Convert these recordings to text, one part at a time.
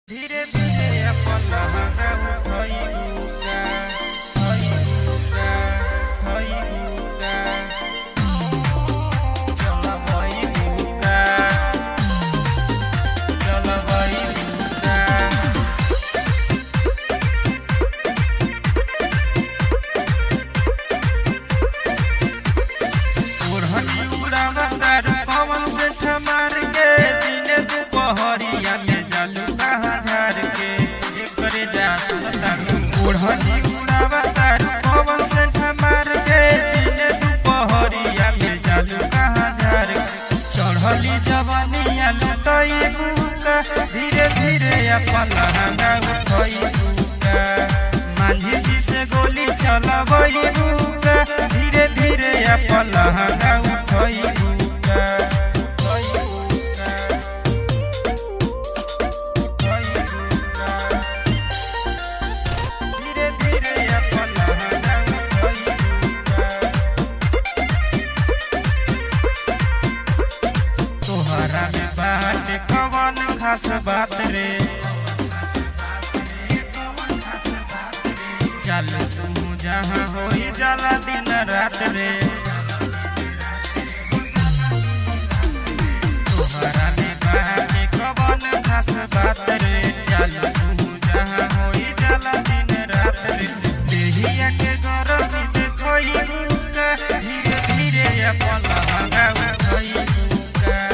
धीरे धीरे अपन लहंगा उठइबुका हइबुका हइबुका चल भइबुका चल भइबुका ओढ़नी उड़ावतार पवन से ठमार के दिने दुपहरिया में जालू ओढ़नी उड़ावतार पवन से ठमार के दिने दुपहरिया में जालू कहाँ झार चढ़ली जवानिया लुटइबुका धीरे धीरे अपन लहंगा उठइबुका मांझी जी से गोली चलबइबुका धीरे धीरे अपन लहंगा उठइबुका कवन खास बात रे चल तू जहाँ होई जाला दिन रात रे तोहरा में बाटे कवन खास बात रे चल तू जहाँ होई जाला दिन रात रे देहिया के गरमी देखइबुका धीरे धीरे अपन लहंगा उठइबुका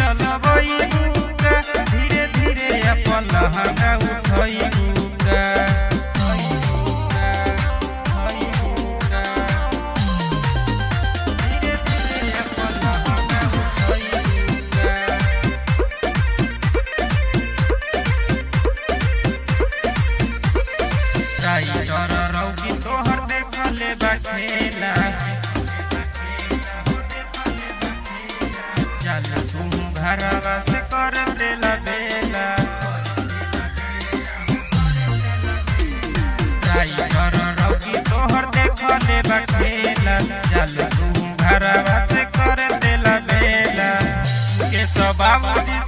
चलबइबुका धीरे धीरे अपन लहंगा उठइबुका धीरे धीरे अपन लहंगा उठइबुका टाइटर रौकी तोहर देखले बा खेला चल तू घरवा से कर देला बेला टाइगर रौकी तोहर देखले बा खेला चल तू घरवा से कर देला बेला के सब बाबूजी